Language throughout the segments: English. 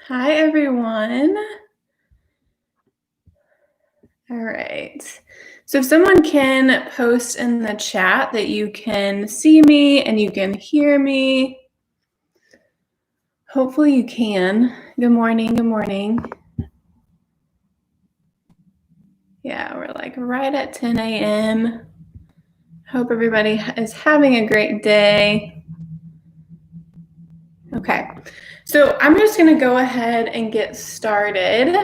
Hi, everyone. All right. So if someone can post in the chat that you can see me and you can hear me. Hopefully you can. Good morning. Good morning. Yeah, we're like right at 10 a.m. Hope everybody is having a great day. Okay. So I'm just going to go ahead and get started.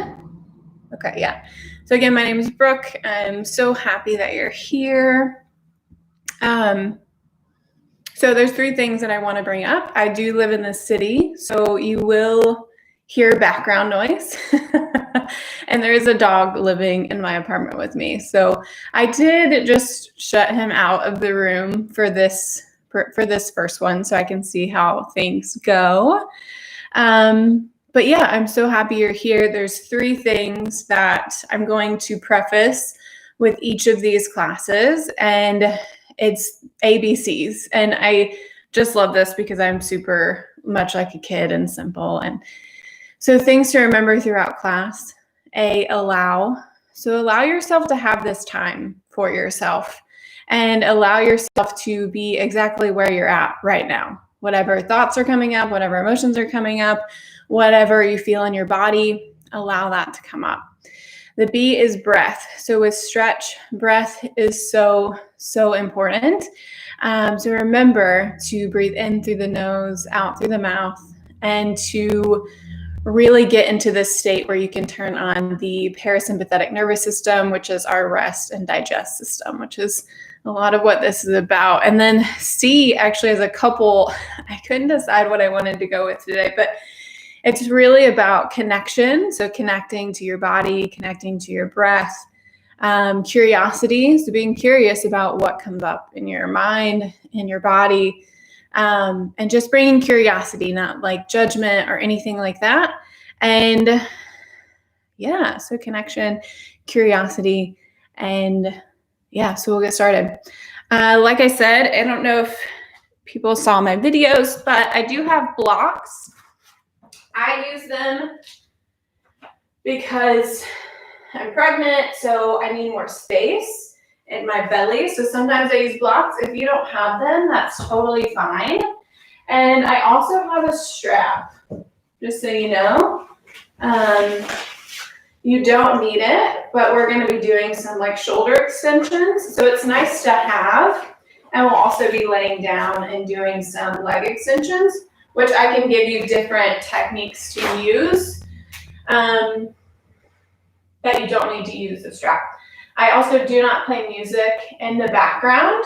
Okay, yeah. So again, my name is Brooke. I'm so happy that you're here. So there's three things that I want to bring up. I do live in the city, so you will hear background noise. And there is a dog living in my apartment with me. So I did just shut him out of the room for this first one so I can see how things go. But yeah, I'm so happy you're here. There's three things that I'm going to preface with each of these classes, and it's ABCs. And I just love this because I'm super much like a kid and simple. And so things to remember throughout class. Allow. So allow yourself to have this time for yourself and allow yourself to be exactly where you're at right now. Whatever thoughts are coming up, whatever emotions are coming up, whatever you feel in your body, allow that to come up. The B is breath. So with stretch, breath is so important. So remember to breathe in through the nose, out through the mouth, and to really get into this state where you can turn on the parasympathetic nervous system, which is our rest and digest system, which is a lot of what this is about. And then C, actually, as a couple, I couldn't decide what I wanted to go with today, but it's really about connection. So connecting to your body, connecting to your breath, curiosity. So being curious about what comes up in your mind, in your body, and just bringing curiosity, not like judgment or anything like that. And yeah, so connection, curiosity, and yeah, so we'll get started. Like I said, I don't know if people saw my videos, but I do have blocks. I use them because I'm pregnant, so I need more space in my belly. So sometimes I use blocks. If you don't have them, that's totally fine. And I also have a strap, just so you know. You don't need it, but we're going to be doing some like shoulder extensions. So it's nice to have. And we'll also be laying down and doing some leg extensions, which I can give you different techniques to use that you don't need to use the strap. I also do not play music in the background.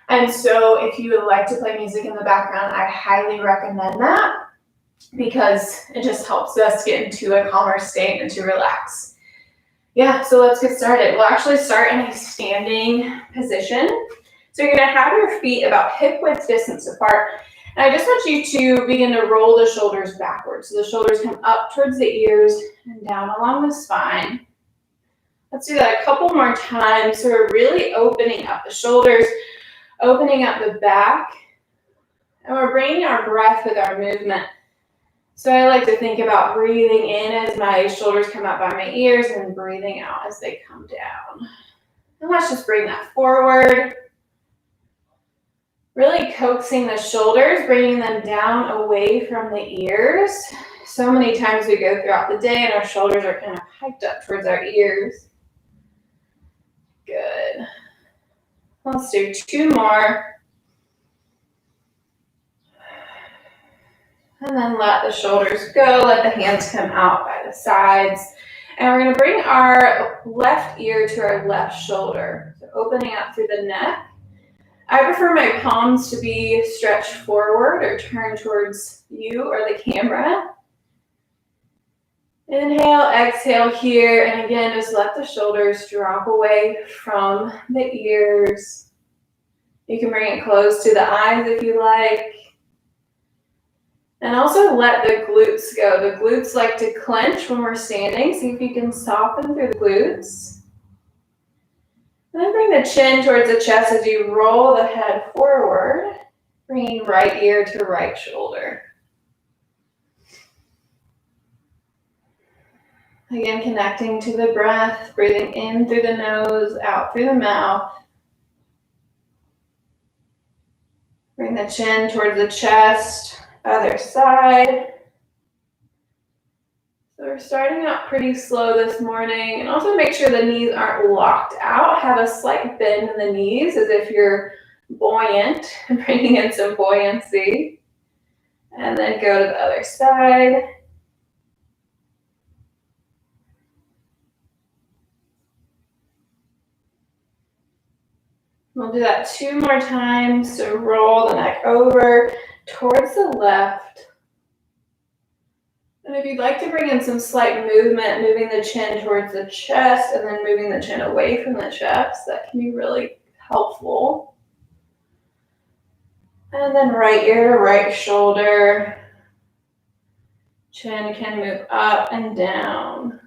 And so if you would like to play music in the background, I highly recommend that because it just helps us get into a calmer state and to relax. Yeah, so let's get started. We'll actually start in a standing position. So you're gonna have your feet about hip width distance apart. And I just want you to begin to roll the shoulders backwards. So the shoulders come up towards the ears and down along the spine. Let's do that a couple more times. So we're really opening up the shoulders, opening up the back, and we're bringing our breath with our movement. So I like to think about breathing in as my shoulders come up by my ears and breathing out as they come down. And let's just bring that forward. Really coaxing the shoulders, bringing them down away from the ears. So many times we go throughout the day and our shoulders are kind of hiked up towards our ears. Good. Let's do two more. And then let the shoulders go, let the hands come out by the sides. And we're going to bring our left ear to our left shoulder. So opening up through the neck. I prefer my palms to be stretched forward or turned towards you or the camera. Inhale, exhale here. And again, just let the shoulders drop away from the ears. You can bring it close to the eyes if you like. And also let the glutes go. The glutes like to clench when we're standing. See if you can soften through the glutes. And then bring the chin towards the chest as you roll the head forward, bringing right ear to right shoulder. Again, connecting to the breath, breathing in through the nose, out through the mouth. Bring the chin towards the chest, other side. So we're starting out pretty slow this morning, and also make sure the knees aren't locked out. Have a slight bend in the knees as if you're buoyant, bringing in some buoyancy. And then go to the other side. We'll do that 2 more times. So roll the neck over towards the left. And if you'd like to bring in some slight movement, moving the chin towards the chest and then moving the chin away from the chest, that can be really helpful. And then right ear to right shoulder. Chin can move up and down.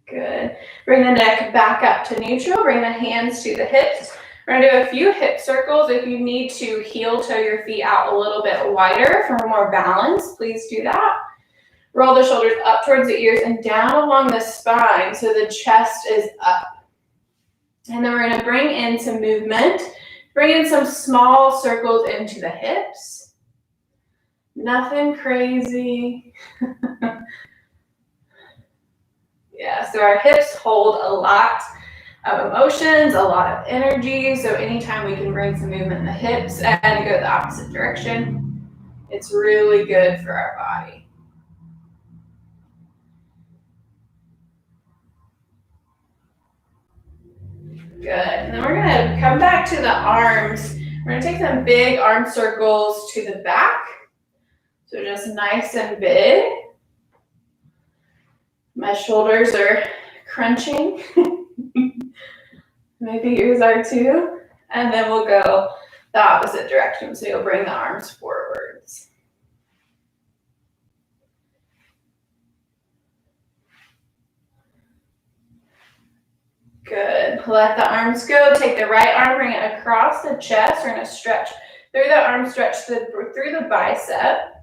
Good. Bring the neck back up to neutral. Bring the hands to the hips. We're going to do a few hip circles. If you need to heel toe your feet out a little bit wider for more balance, please do that. Roll the shoulders up towards the ears and down along the spine so the chest is up. And then we're going to bring in some movement. Bring in some small circles into the hips. Nothing crazy. Yeah, so our hips hold a lot of emotions, a lot of energy. So anytime we can bring some movement in the hips and go the opposite direction, it's really good for our body. Good. And then we're going to come back to the arms. We're going to take some big arm circles to the back. So just nice and big. My shoulders are crunching. Maybe yours are too. And then we'll go the opposite direction. So you'll bring the arms forwards. Good. Let the arms go. Take the right arm, bring it across the chest. We're going to stretch through the arm, stretch through the bicep.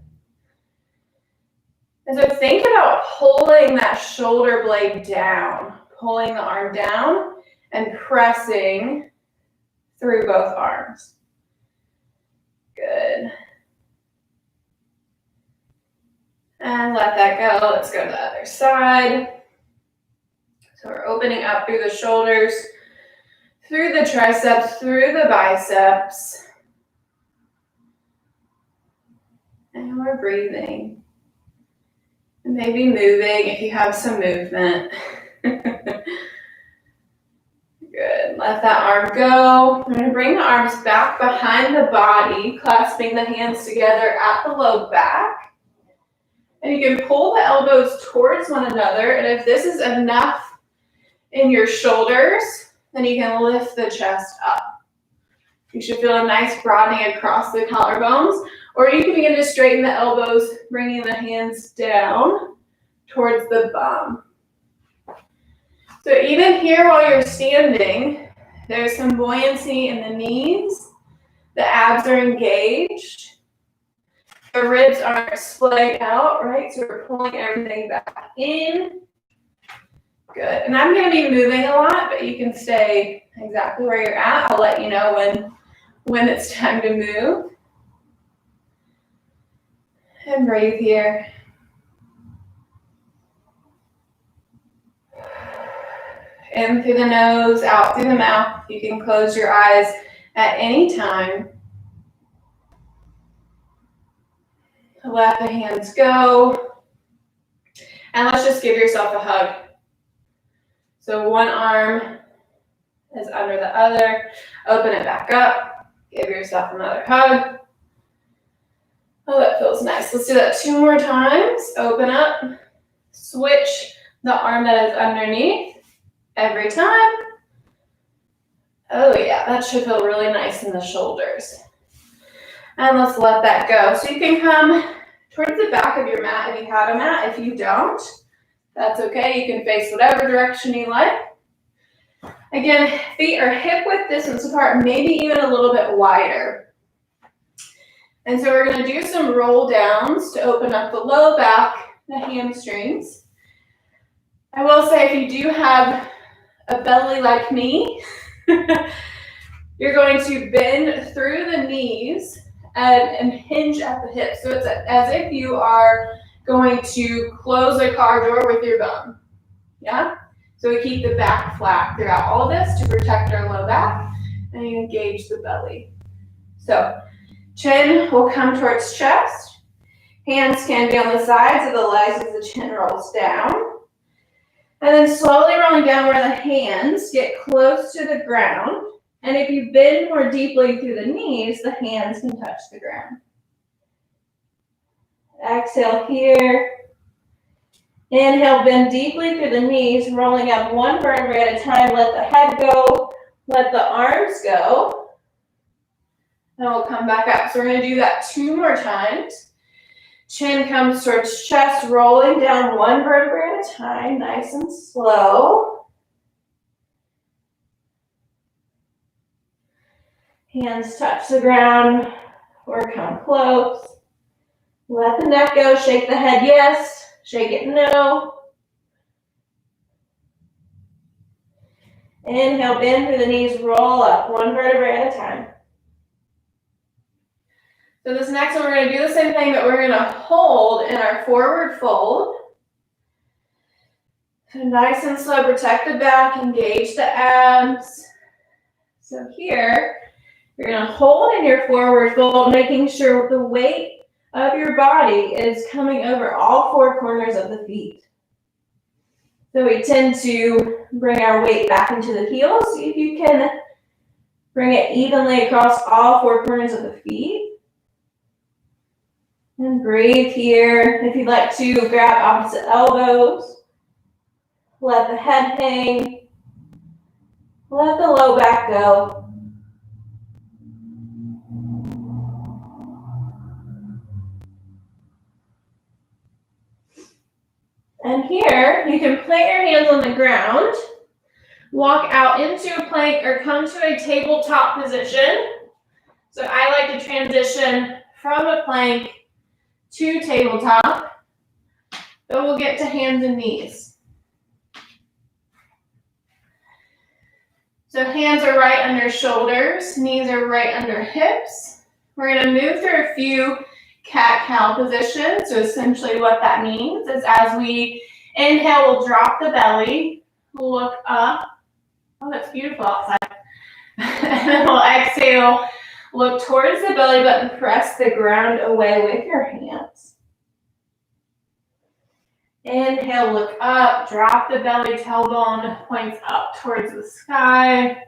And so think about pulling that shoulder blade down, pulling the arm down and pressing through both arms. Good. And let that go. Let's go to the other side. So we're opening up through the shoulders, through the triceps, through the biceps. And we're breathing. And maybe moving if you have some movement. Good. Let that arm go. We're going to bring the arms back behind the body, clasping the hands together at the low back. And you can pull the elbows towards one another. And if this is enough in your shoulders, then you can lift the chest up. You should feel a nice broadening across the collarbones. Or you can begin to straighten the elbows, bringing the hands down towards the bum. So even here while you're standing, there's some buoyancy in the knees. The abs are engaged. The ribs aren't splitting out, right? So we're pulling everything back in. Good. And I'm going to be moving a lot, but you can stay exactly where you're at. I'll let you know when it's time to move. And breathe here. In through the nose, out through the mouth. You can close your eyes at any time. Let the hands go. And let's just give yourself a hug. So one arm is under the other. Open it back up. Give yourself another hug. Oh, that feels nice. Let's do that 2 more times. Open up. Switch the arm that is underneath every time. Oh yeah, that should feel really nice in the shoulders. And let's let that go. So you can come towards the back of your mat if you have a mat. If you don't, that's okay. You can face whatever direction you like. Again, feet are hip width distance apart, maybe even a little bit wider. And so we're going to do some roll downs to open up the low back, the hamstrings. I will say if you do have a belly like me, you're going to bend through the knees and hinge at the hips. So it's as if you are going to close a car door with your bum. Yeah? So we keep the back flat throughout all this to protect our low back and engage the belly. So chin will come towards chest. Hands can be on the sides of the legs as the chin rolls down. And then slowly rolling down where the hands get close to the ground. And if you bend more deeply through the knees, the hands can touch the ground. Exhale here. Inhale, bend deeply through the knees, rolling up one vertebrae at a time. Let the head go, let the arms go. And we'll come back up. So we're going to do that 2 more times. Chin comes towards chest, rolling down one vertebrae at a time, nice and slow. Hands touch the ground or come close. Let the neck go, shake the head yes. Shake it no. Inhale, bend through the knees, roll up, one vertebrae at a time. So this next one, we're going to do the same thing, but we're going to hold in our forward fold. So nice and slow, protect the back, engage the abs. So here, you're going to hold in your forward fold, making sure the weight of your body is coming over all 4 corners of the feet. So we tend to bring our weight back into the heels. See if you can bring it evenly across all 4 corners of the feet. And breathe here. If you'd like to grab opposite elbows, let the head hang. Let the low back go. And here, you can plant your hands on the ground, walk out into a plank or come to a tabletop position. So I like to transition from a plank to tabletop, but we'll get to hands and knees. So hands are right under shoulders, knees are right under hips. We're going to move through a few cat-cow positions. So essentially what that means is as we inhale, we'll drop the belly, look up. Oh, that's beautiful outside. And then we'll exhale, look towards the belly button, press the ground away with your hands. Inhale, look up, drop the belly, tailbone points up towards the sky.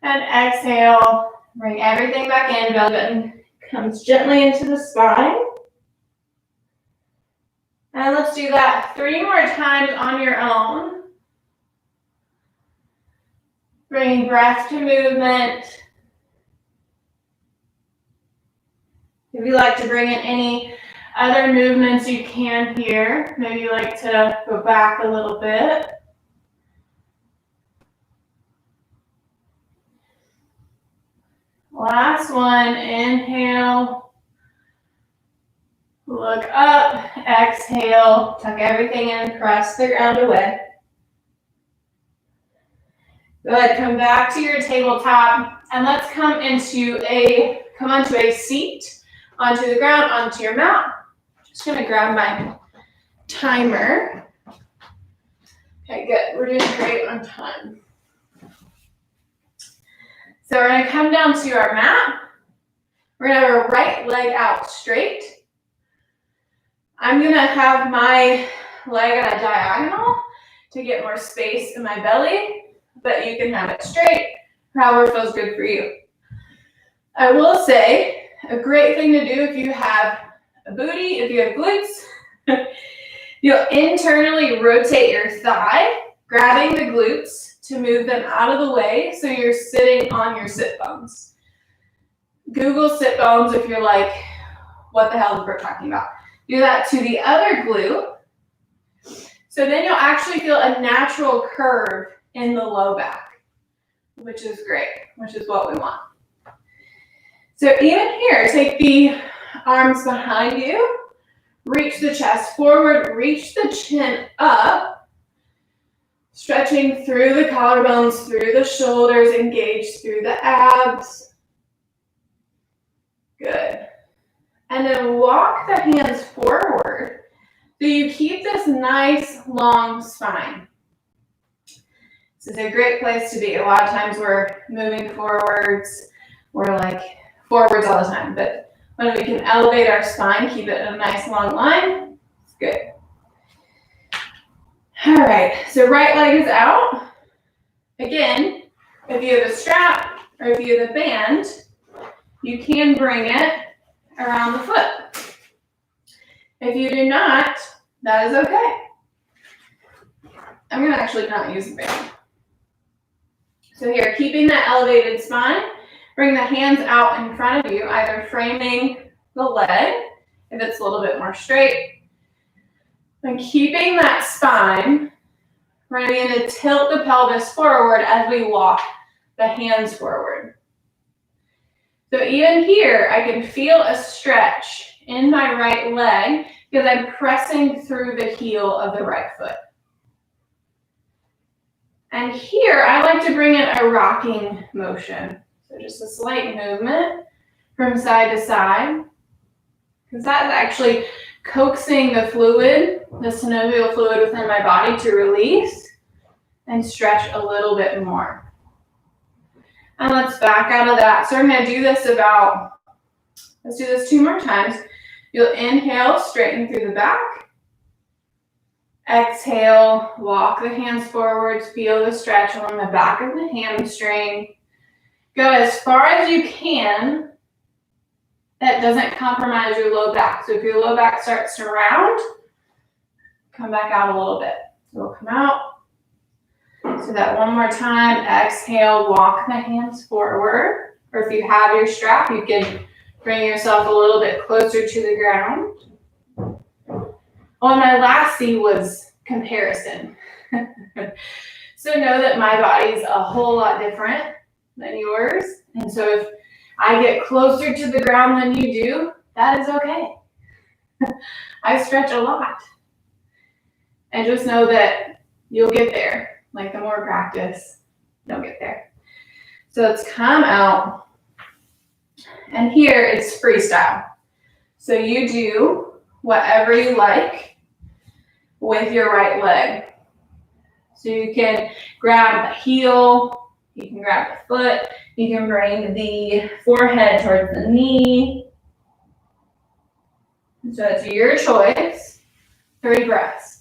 And exhale, bring everything back in, belly button comes gently into the spine. And let's do that 3 more times on your own. Bringing breath to movement. If you like to bring in any other movements, you can here. Maybe you like to go back a little bit. Last one, inhale, look up, exhale, tuck everything in, press the ground away. Good, come back to your tabletop, and let's come onto a seat, onto the ground, onto your mat. Just gonna grab my timer. Okay, good, we're doing great on time. So we're going to come down to our mat. We're going to have our right leg out straight. I'm going to have my leg at a diagonal to get more space in my belly, but you can have it straight, however feels good for you. I will say, a great thing to do if you have a booty, if you have glutes, you'll internally rotate your thigh, grabbing the glutes, to move them out of the way so you're sitting on your sit bones. Google sit bones if you're like, what the hell is Brooke talking about? Do that to the other glute. So then you'll actually feel a natural curve in the low back, which is great, which is what we want. So even here, take the arms behind you, reach the chest forward, reach the chin up, stretching through the collarbones, through the shoulders, engage through the abs. Good. And then walk the hands forward so you keep this nice long spine. This is a great place to be. A lot of times we're moving forwards, we're like forwards all the time, but when we can elevate our spine, keep it in a nice long line, it's good. All right, so right leg is out. Again, if you have a strap or if you have a band, you can bring it around the foot. If you do not, that is okay. I'm going to actually not use the band. So here, keeping that elevated spine, bring the hands out in front of you, either framing the leg, if it's a little bit more straight, and keeping that spine, we're going to tilt the pelvis forward as we walk the hands forward. So even here, I can feel a stretch in my right leg because I'm pressing through the heel of the right foot. And here, I like to bring in a rocking motion. So just a slight movement from side to side, because that's actually coaxing the fluid, the synovial fluid within my body to release and stretch a little bit more. And let's back out of that. So I'm going to do this let's do this 2 more times. You'll inhale, straighten through the back. Exhale, walk the hands forwards, feel the stretch along the back of the hamstring. Go as far as you can. That doesn't compromise your low back. So if your low back starts to round, come back out a little bit. So we'll come out. So that one more time. Exhale, walk the hands forward. Or if you have your strap, you can bring yourself a little bit closer to the ground. Oh, and my last C was comparison. So know that my body's a whole lot different than yours. And so if I get closer to the ground than you do, that is okay. I stretch a lot. And just know that you'll get there. Like the more practice, you'll get there. So let's come out. And here it's freestyle. So you do whatever you like with your right leg. So you can grab the heel, you can grab the foot, you can bring the forehead towards the knee. So it's your choice. 3 breaths.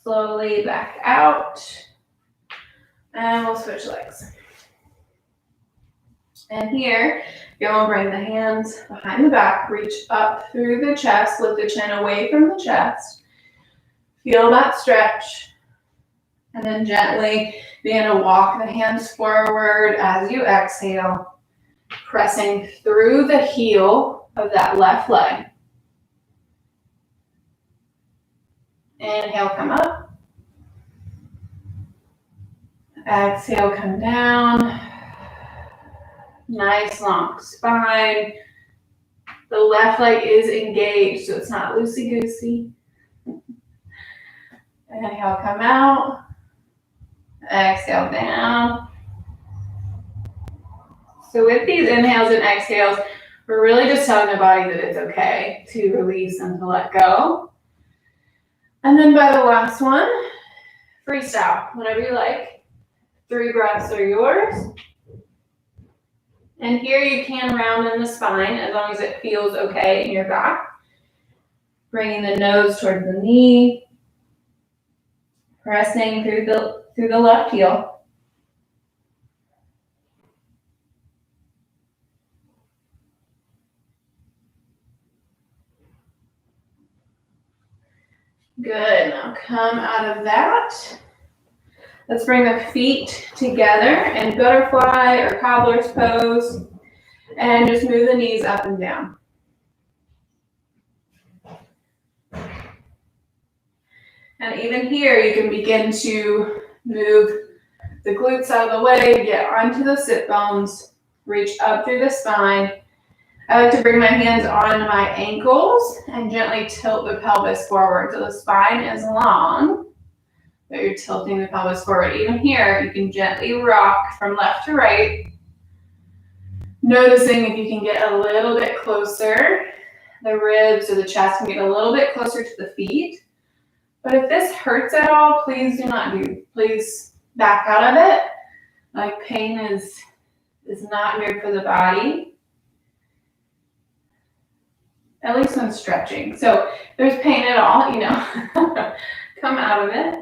Slowly back out. And we'll switch legs. And here, you're going to bring the hands behind the back, reach up through the chest, lift the chin away from the chest. Feel that stretch. And then gently begin to walk the hands forward as you exhale, pressing through the heel of that left leg. Inhale, come up. Exhale, come down. Nice long spine. The left leg is engaged, so it's not loosey-goosey. Inhale, come out. Exhale, down. So with these inhales and exhales, we're really just telling the body that it's okay to release and to let go. And then by the last one, freestyle, whatever you like. 3 breaths are yours. And here you can round in the spine as long as it feels okay in your back. Bringing the nose towards the knee. Pressing through the left heel. Good. Now come out of that. Let's bring the feet together in butterfly or cobbler's pose, and just move the knees up and down. And even here, you can begin to move the glutes out of the way, get onto the sit bones, reach up through the spine. I like to bring my hands on my ankles and gently tilt the pelvis forward so the spine is long, but you're tilting the pelvis forward. Even here, you can gently rock from left to right, noticing if you can get a little bit closer. The ribs or the chest can get a little bit closer to the feet. But if this hurts at all, please please back out of it. Like, pain is not good for the body, at least when stretching. So if there's pain at all, come out of it.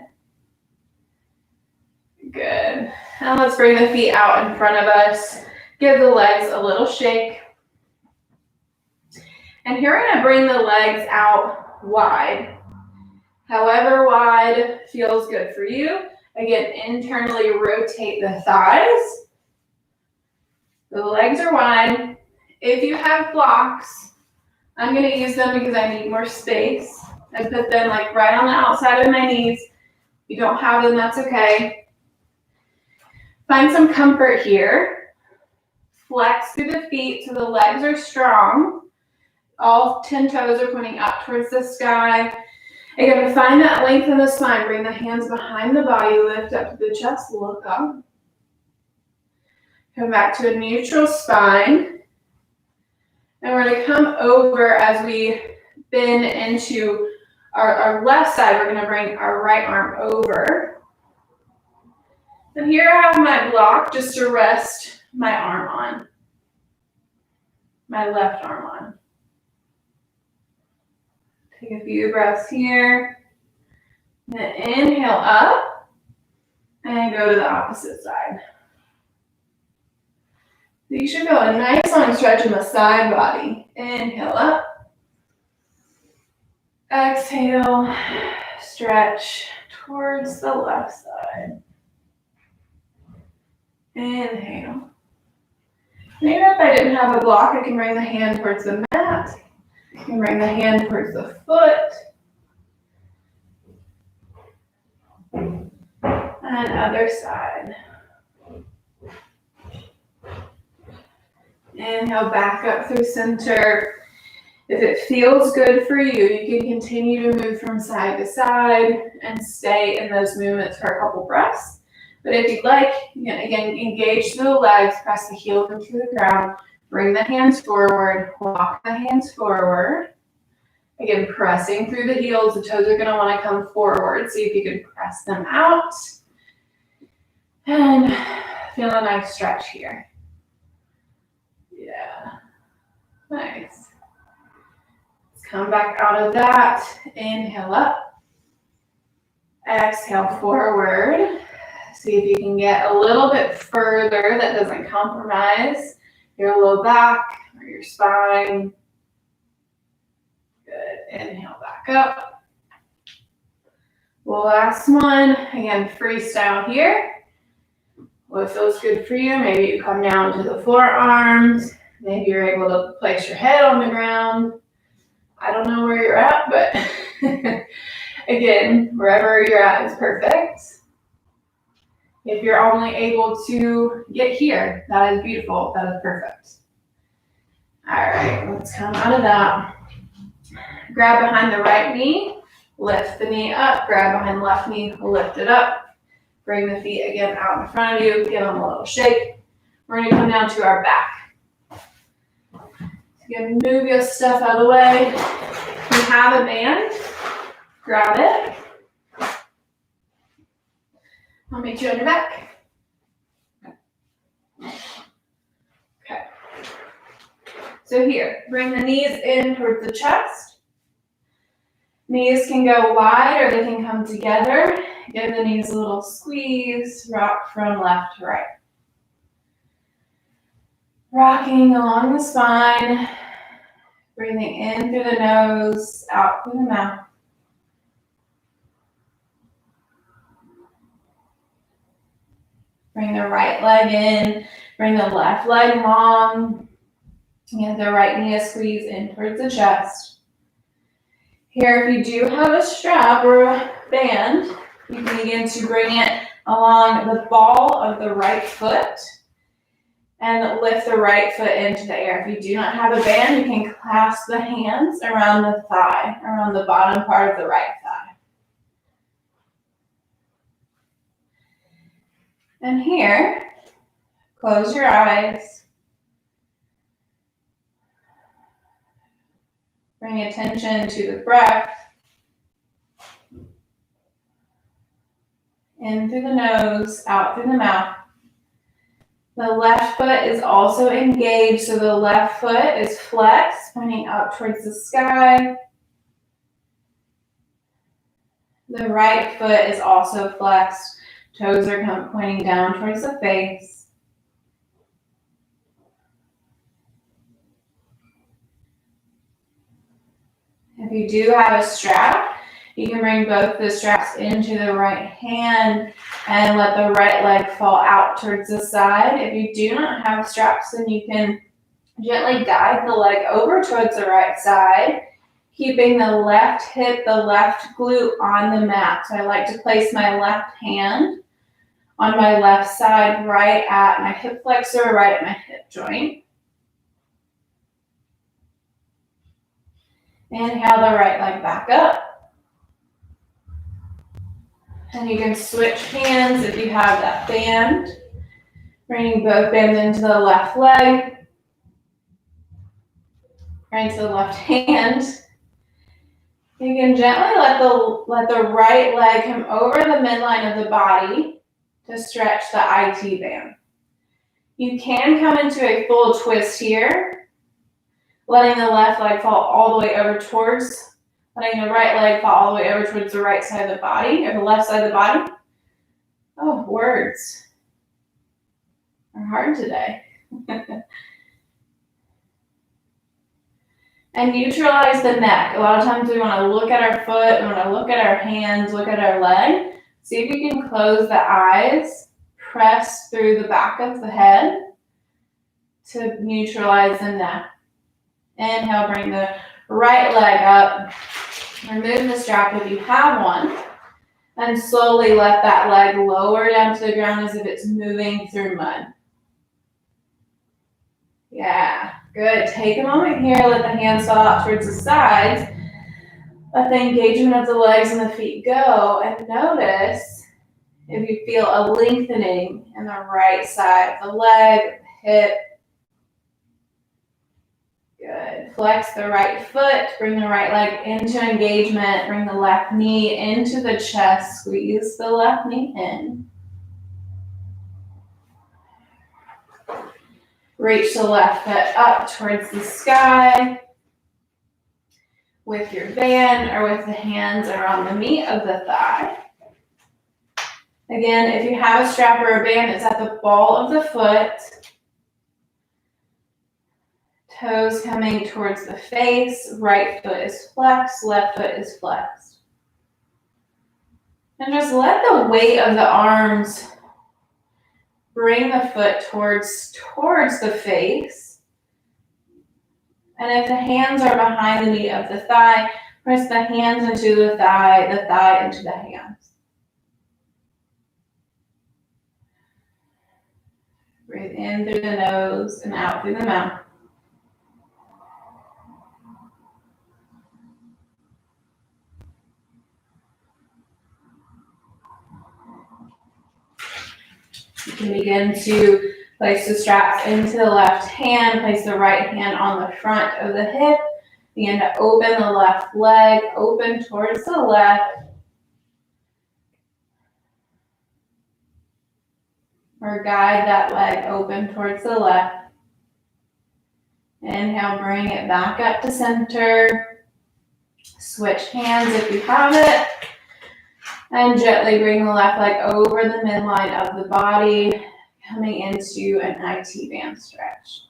Good. Now let's bring the feet out in front of us. Give the legs a little shake. And here we're gonna bring the legs out wide. However wide feels good for you. Again, internally rotate the thighs. The legs are wide. If you have blocks, I'm going to use them because I need more space. I put them like right on the outside of my knees. If you don't have them, that's okay. Find some comfort here. Flex through the feet so the legs are strong. All 10 toes are pointing up towards the sky. Again, find that length in the spine. Bring the hands behind the body, lift up to the chest, look up. Come back to a neutral spine. And we're going to come over as we bend into our left side. We're going to bring our right arm over. And here I have my block just to rest my arm on. My left arm on. Take a few breaths here. Then inhale up and go to the opposite side. So you should feel a nice long stretch in the side body. Inhale up. Exhale, stretch towards the left side. Inhale. Maybe if I didn't have a block, I can bring the hand towards the mat. I can bring the hand towards the foot. And other side. Inhale back up through center. If it feels good for you, you can continue to move from side to side and stay in those movements for a couple breaths. But if you'd like, again, engage through the legs, press the heels into the ground, bring the hands forward, walk the hands forward. Again, pressing through the heels, the toes are going to want to come forward. See if you can press them out. And feel a nice stretch here. Yeah, nice. Let's come back out of that. Inhale up. Exhale forward. See if you can get a little bit further that doesn't compromise your low back or your spine. Good. Inhale back up. Last one. Again, freestyle here. What feels good for you? Maybe you come down to the forearms. Maybe you're able to place your head on the ground. I don't know where you're at, but again, wherever you're at is perfect. If you're only able to get here, that is beautiful. That is perfect. All right, let's come out of that. Grab behind the right knee, lift the knee up, grab behind the left knee, lift it up. Bring the feet again out in front of you, give them a little shake. We're going to come down to our back. Again, move your stuff out of the way. If you have a band, grab it. I'll meet you on your back. Okay. So here, bring the knees in towards the chest. Knees can go wide or they can come together. Give the knees a little squeeze. Rock from left to right. Rocking along the spine. Breathing in through the nose, out through the mouth. Bring the right leg in, bring the left leg long, and the right knee squeeze in towards the chest. Here, if you do have a strap or a band, you can begin to bring it along the ball of the right foot and lift the right foot into the air. If you do not have a band, you can clasp the hands around the thigh, around the bottom part of the right thigh. And here, close your eyes. Bring attention to the breath. In through the nose, out through the mouth. The left foot is also engaged, so the left foot is flexed, pointing up towards the sky. The right foot is also flexed. Toes are pointing down towards the face. If you do have a strap, you can bring both the straps into the right hand and let the right leg fall out towards the side. If you do not have straps, then you can gently guide the leg over towards the right side, keeping the left hip, the left glute on the mat. So I like to place my left hand on my left side, right at my hip flexor, right at my hip joint. Inhale the right leg back up. And you can switch hands if you have that band. Bringing both bands into the left leg. Right into the left hand. You can gently let the right leg come over the midline of the body to stretch the IT band. You can come into a full twist here, letting the left leg fall all the way over towards, letting the right leg fall all the way over towards the right side of the body, or the left side of the body. Oh, words are hard today. And neutralize the neck. A lot of times we want to look at our foot, we want to look at our hands, look at our leg. See if you can close the eyes, press through the back of the head to neutralize the neck. Inhale, bring the right leg up. Remove the strap if you have one. And slowly let that leg lower down to the ground as if it's moving through mud. Yeah, good. Take a moment here. Let the hands fall out towards the sides. Let the engagement of the legs and the feet go. And notice if you feel a lengthening in the right side of the leg, hip. Good. Flex the right foot. Bring the right leg into engagement. Bring the left knee into the chest. Squeeze the left knee in. Reach the left foot up towards the sky with your band or with the hands around the meat of the thigh. Again, if you have a strap or a band, it's at the ball of the foot. Toes coming towards the face. Right foot is flexed, left foot is flexed. And just let the weight of the arms bring the foot towards the face. And if the hands are behind the meat of the thigh, press the hands into the thigh into the hands. Breathe in through the nose and out through the mouth. You can begin to place the straps into the left hand, place the right hand on the front of the hip. Begin to open the left leg, open towards the left. Or guide that leg open towards the left. Inhale, bring it back up to center. Switch hands if you have it. And gently bring the left leg over the midline of the body, coming into an IT band stretch.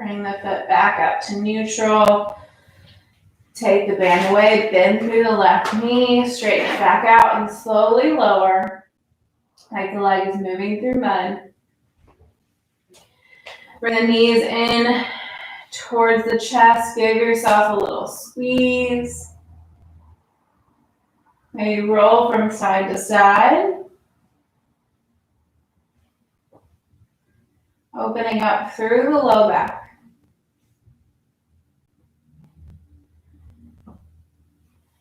Bring the foot back up to neutral. Take the band away, bend through the left knee, straighten it back out, and slowly lower, like the leg is moving through mud. Bring the knees in towards the chest. Give yourself a little squeeze. Maybe roll from side to side. Opening up through the low back.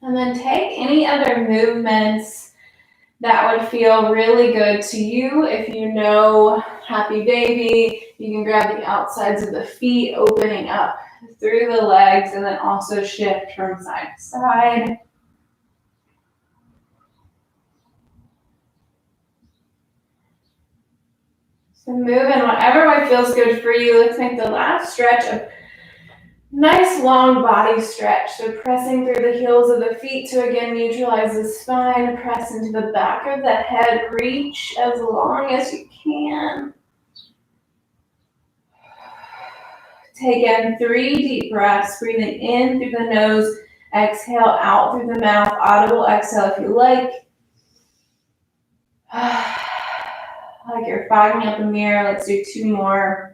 And then take any other movements that would feel really good to you. If you know happy baby, you can grab the outsides of the feet, opening up through the legs, and then also shift from side to side. So move in whatever way feels good for you. Let's make the last stretch a nice long body stretch. So pressing through the heels of the feet to again neutralize the spine. Press into the back of the head. Reach as long as you can. Take in 3 deep breaths. Breathing in through the nose. Exhale out through the mouth. Audible exhale if you like. Like you're fogging up a mirror. Let's do 2 more.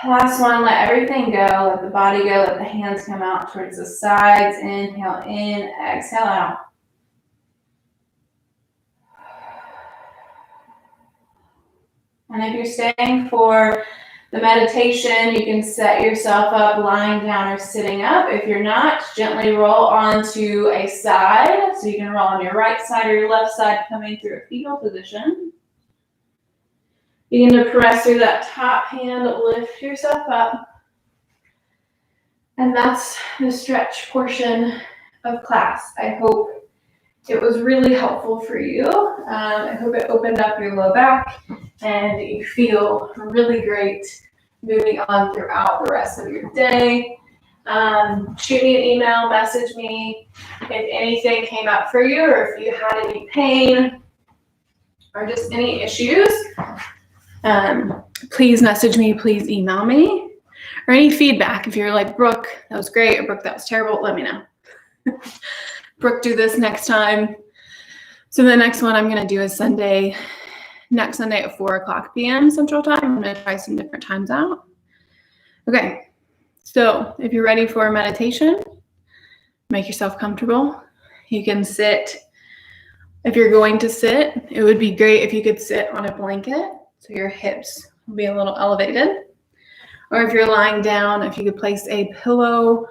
Last one, let everything go. Let the body go. Let the hands come out towards the sides. Inhale in, exhale out. And if you're staying for the meditation, you can set yourself up lying down or sitting up. If you're not, gently roll onto a side. So you can roll on your right side or your left side, coming through a fetal position. Begin to press through that top hand, lift yourself up. And that's the stretch portion of class. I hope it was really helpful for you. I hope it opened up your low back and you feel really great moving on throughout the rest of your day. Shoot me an email, message me if anything came up for you or if you had any pain or just any issues. Please message me, please email me, or any feedback. If you're like, Brooke, that was great, or Brooke, that was terrible, let me know. Brooke, do this next time. So the next one I'm going to do is next Sunday at 4:00 p.m. Central Time. I'm going to try some different times out. Okay, so if you're ready for a meditation, make yourself comfortable. You can sit. If you're going to sit, it would be great if you could sit on a blanket. So your hips will be a little elevated. Or if you're lying down, if you could place a pillow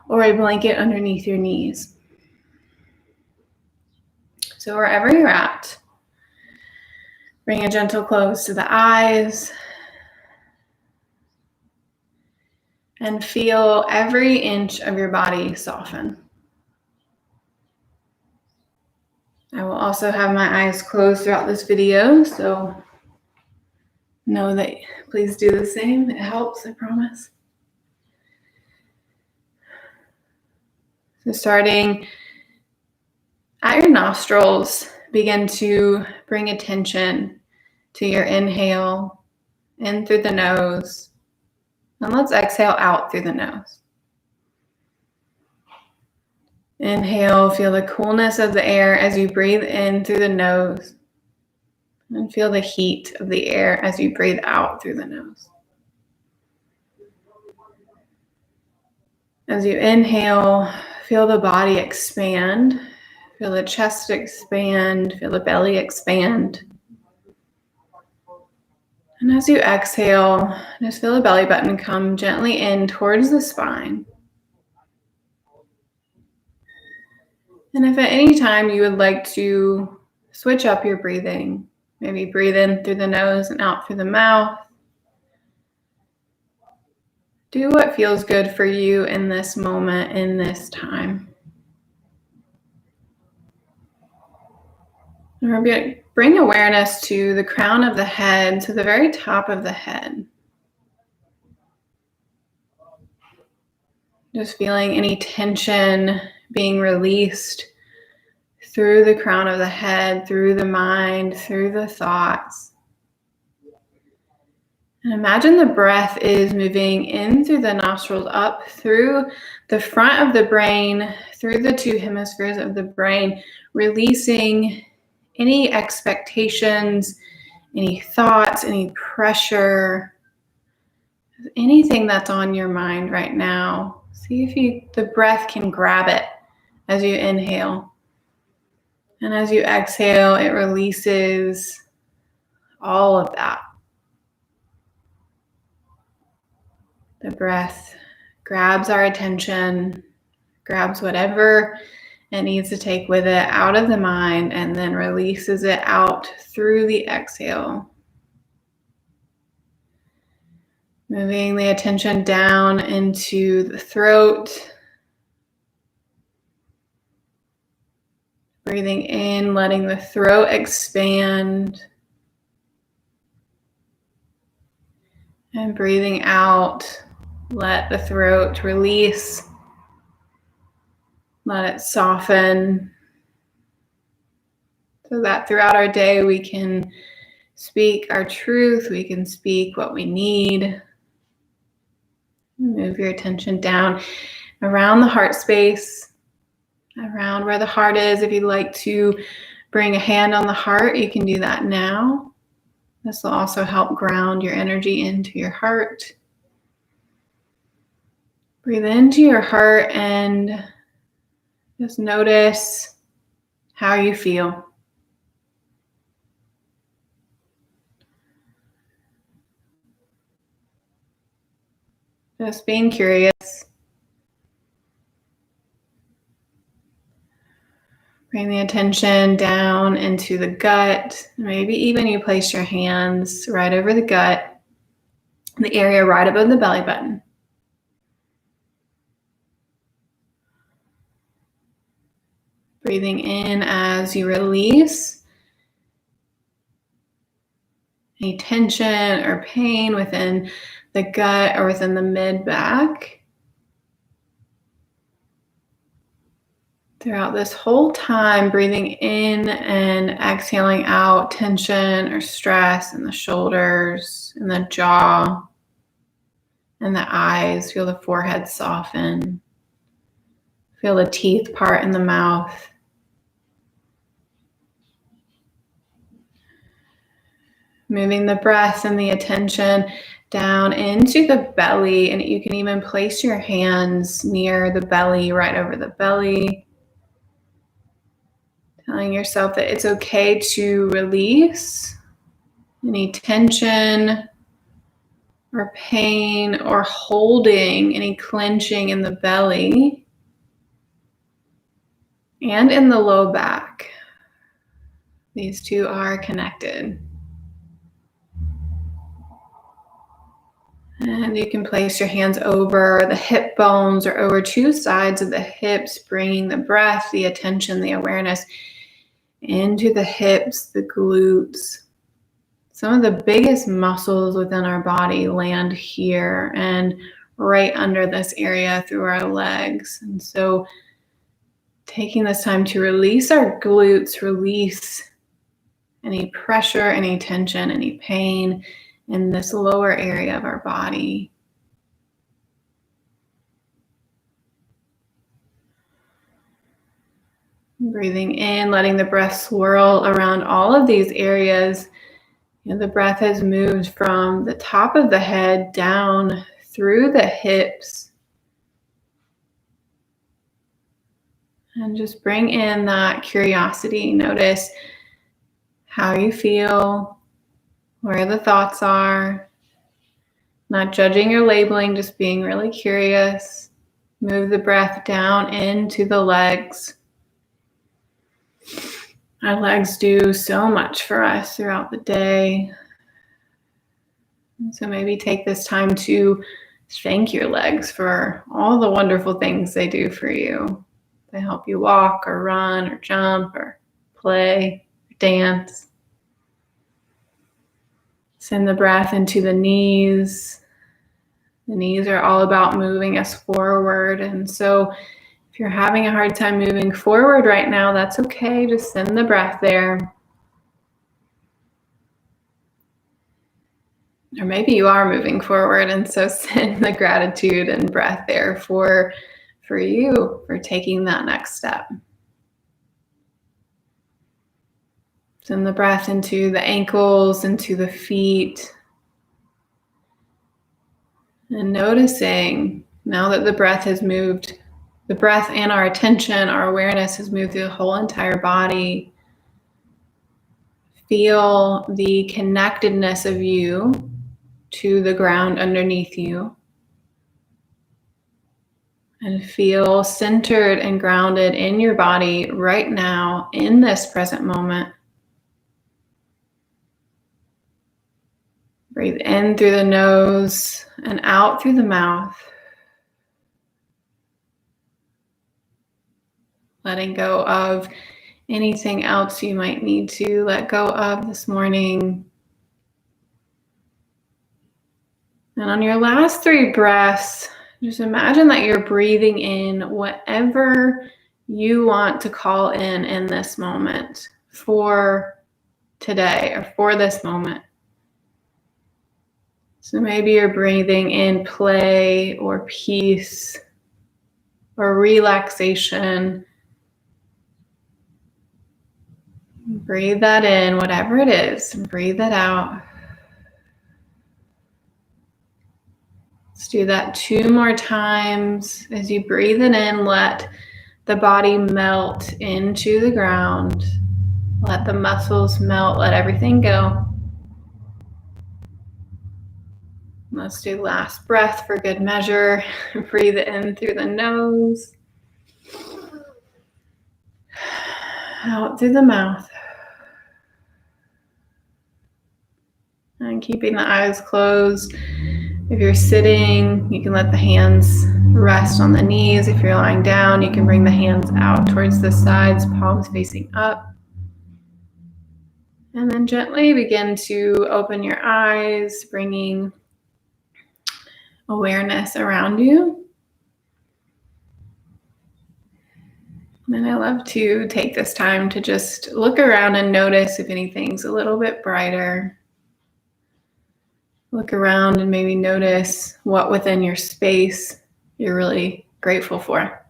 or a blanket underneath your knees. So wherever you're at, bring a gentle close to the eyes. And feel every inch of your body soften. I will also have my eyes closed throughout this video, so know that please do the same. It helps, I promise. So starting at your nostrils, begin to bring attention to your inhale in through the nose. And let's exhale out through the nose. Inhale, feel the coolness of the air as you breathe in through the nose. And feel the heat of the air as you breathe out through the nose. As you inhale, feel the body expand. Feel the chest expand. Feel the belly expand. And as you exhale, just feel the belly button come gently in towards the spine. And if at any time you would like to switch up your breathing, maybe breathe in through the nose and out through the mouth. Do what feels good for you in this moment, in this time. Bring awareness to the crown of the head, to the very top of the head. Just feeling any tension being released through the crown of the head, through the mind, through the thoughts. And imagine the breath is moving in through the nostrils, up through the front of the brain, through the two hemispheres of the brain, releasing any expectations, any thoughts, any pressure, anything that's on your mind right now. See if the breath can grab it as you inhale. And as you exhale, it releases all of that. The breath grabs our attention, grabs whatever it needs to take with it out of the mind, and then releases it out through the exhale. Moving the attention down into the throat. Breathing in, letting the throat expand. And breathing out, let the throat release. Let it soften. So that throughout our day we can speak our truth, we can speak what we need. Move your attention down around the heart space, around where the heart is. If you'd like to bring a hand on the heart, you can do that now. This will also help ground your energy into your heart. Breathe into your heart and just notice how you feel. Just being curious. Bring the attention down into the gut. Maybe even you place your hands right over the gut, the area right above the belly button. Breathing in as you release any tension or pain within the gut or within the mid-back. Throughout this whole time, breathing in and exhaling out tension or stress in the shoulders, in the jaw, and the eyes. Feel the forehead soften. Feel the teeth part in the mouth. Moving the breath and the attention down into the belly, and you can even place your hands near the belly, right over the belly. Telling yourself that it's okay to release any tension or pain or holding any clenching in the belly and in the low back. These two are connected. And you can place your hands over the hip bones or over two sides of the hips, bringing the breath, the attention, the awareness into the hips, the glutes. Some of the biggest muscles within our body land here and right under this area through our legs. And so taking this time to release our glutes, release any pressure, any tension, any pain in this lower area of our body. Breathing in, letting the breath swirl around all of these areas. The breath has moved from the top of the head down through the hips. And just bring in that curiosity. Notice how you feel, where the thoughts are. Not judging or labeling, just being really curious. Move the breath down into the legs. Our legs do so much for us throughout the day. And so maybe take this time to thank your legs for all the wonderful things they do for you. They help you walk or run or jump or play or dance. Send the breath into the knees. The knees are all about moving us forward. And so if you're having a hard time moving forward right now, that's okay. Just send the breath there. Or maybe you are moving forward, and so send the gratitude and breath there for you, for taking that next step. Send the breath into the ankles, into the feet. And noticing, now that the breath has moved, the breath and our attention, our awareness has moved through the whole entire body. Feel the connectedness of you to the ground underneath you. And feel centered and grounded in your body right now, in this present moment. Breathe in through the nose and out through the mouth. Letting go of anything else you might need to let go of this morning. And on your last 3 breaths, just imagine that you're breathing in whatever you want to call in this moment for today or for this moment. So maybe you're breathing in play or peace or relaxation. Breathe that in, whatever it is, and breathe it out. Let's do that 2 more times. As you breathe it in, let the body melt into the ground. Let the muscles melt, let everything go. Let's do last breath for good measure. Breathe it in through the nose. Out through the mouth. And keeping the eyes closed. If you're sitting, you can let the hands rest on the knees. If you're lying down, you can bring the hands out towards the sides, palms facing up. And then gently begin to open your eyes, bringing awareness around you. And I love to take this time to just look around and notice if anything's a little bit brighter. Look around and maybe notice what within your space you're really grateful for.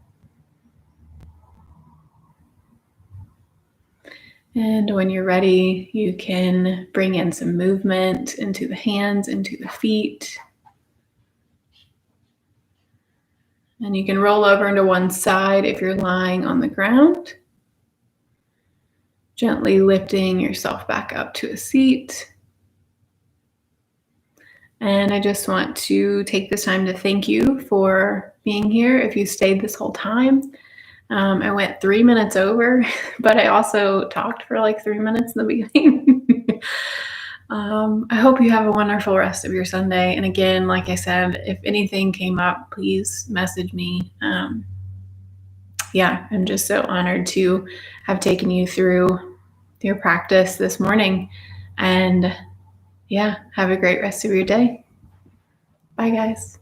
And when you're ready, you can bring in some movement into the hands, into the feet. And you can roll over into one side if you're lying on the ground. Gently lifting yourself back up to a seat. And I just want to take this time to thank you for being here. If you stayed this whole time, I went 3 minutes over, but I also talked for like 3 minutes in the beginning. I hope you have a wonderful rest of your Sunday. And again, like I said, if anything came up, please message me. I'm just so honored to have taken you through your practice this morning. And have a great rest of your day. Bye, guys.